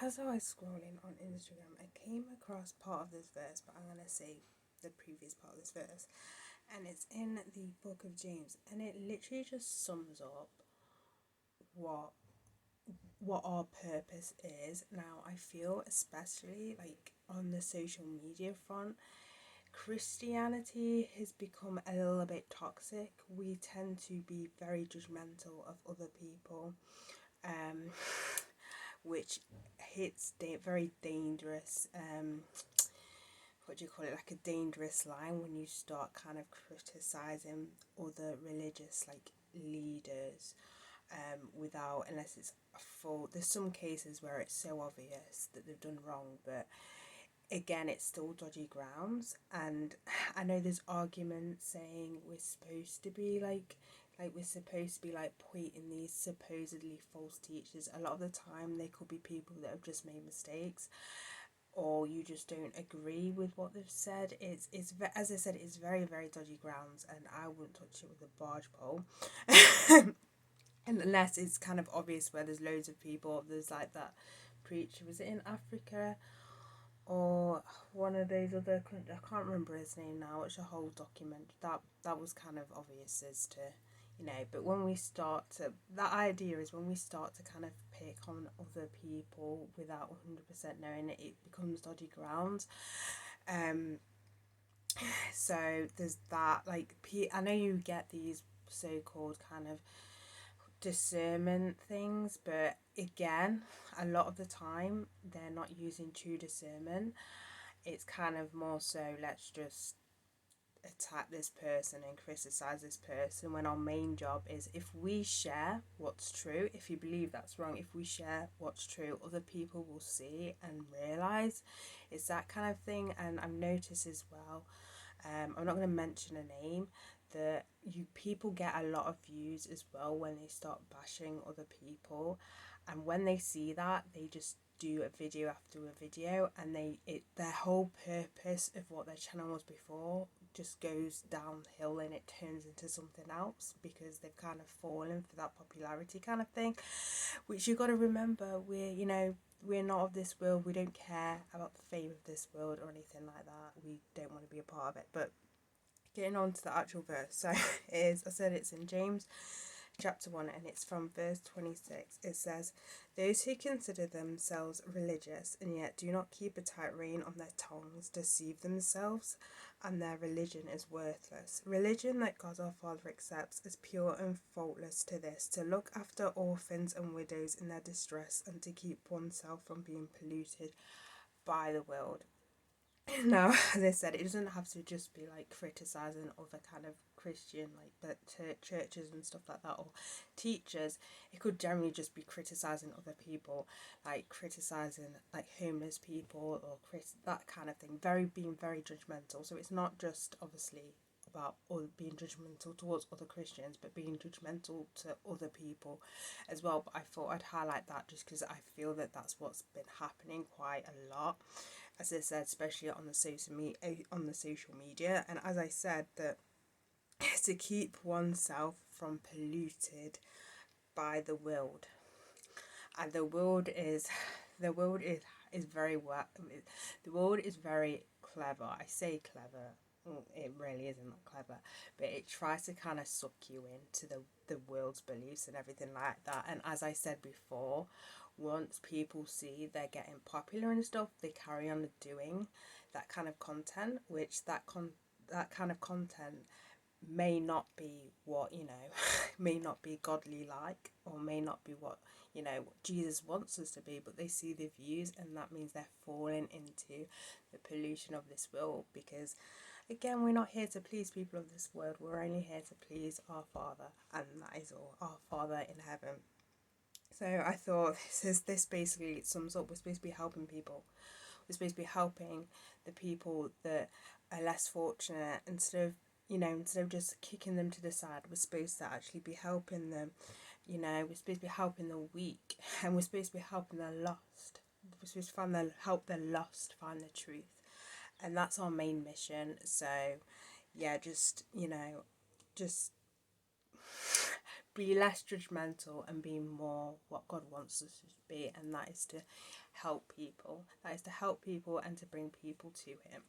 As I was scrolling on Instagram, I came across part of this verse, but I'm going to say the previous part of this verse. And it's in the book of James, and it literally just sums up what our purpose is. Now, I feel especially like on the social media front, Christianity has become a little bit toxic. We tend to be very judgmental of other people, um, which hits very dangerous. What do you call it? Like a dangerous line when you start kind of criticizing other religious like leaders, without, unless it's a full. There's some cases where it's so obvious that they've done wrong, but again, it's still dodgy grounds. And I know there's arguments saying we're supposed to be like pointing these supposedly false teachers. A lot of the time they could be people that have just made mistakes, or you just don't agree with what they've said. It's as I said, it's very, very dodgy grounds, and I wouldn't touch it with a barge pole. Unless it's kind of obvious where there's loads of people. There's like that preacher, was it in Africa or one of those other countries? I can't remember his name now. It's a whole document that was kind of obvious as to, but when we start to, that idea is when we start to kind of pick on other people without 100% knowing it, it becomes dodgy grounds. So there's that, like, I know you get these so-called kind of discernment things, but again, a lot of the time they're not using true discernment. It's kind of more so, let's just attack this person and criticize this person, when our main job is, if we share what's true, if you believe that's wrong, if we share what's true, other people will see and realize. It's that kind of thing. And I've noticed as well, I'm not going to mention a name, that people get a lot of views as well when they start bashing other people, and when they see that, they just do a video after a video, and their whole purpose of what their channel was before just goes downhill, and it turns into something else because they've kind of fallen for that popularity kind of thing. Which you've got to remember, we're not of this world. We don't care about the fame of this world or anything like that. We don't want to be a part of it. But getting on to the actual verse, so it's in James chapter 1, and it's from verse 26. It says, "Those who consider themselves religious and yet do not keep a tight rein on their tongues deceive themselves, and their religion is worthless. Religion that God our Father accepts is pure and faultless to this, to look after orphans and widows in their distress, and to keep oneself from being polluted by the world." Now, as I said, it doesn't have to just be like criticizing other kind of Christian, like, but churches and stuff like that, or teachers. It could generally just be criticizing other people, like criticizing like homeless people, or that kind of thing. Being very judgmental. So it's not just obviously about being judgmental towards other Christians, but being judgmental to other people as well. But I thought I'd highlight that just because I feel that that's what's been happening quite a lot, as I said, especially on the social media. And as I said, that to keep oneself from polluted by the world, and the world is very the world is very clever. I say clever, it really isn't clever, but it tries to kind of suck you into the world's beliefs and everything like that. And as I said before, once people see they're getting popular and stuff, they carry on doing that kind of content, which that kind of content may not be what, may not be godly like, or may not be what, what Jesus wants us to be, but they see the views, and that means they're falling into the pollution of this world. Because again, we're not here to please people of this world, we're only here to please our Father, and that is all, our Father in heaven. So I thought this basically sums up. We're supposed to be helping people. We're supposed to be helping the people that are less fortunate, instead of just kicking them to the side. We're supposed to actually be helping them. We're supposed to be helping the weak, and we're supposed to be helping the lost. We're supposed to help the lost find the truth, and that's our main mission. So yeah, just be less judgmental and be more what God wants us to be, and that is to help people. That is to help people and to bring people to Him.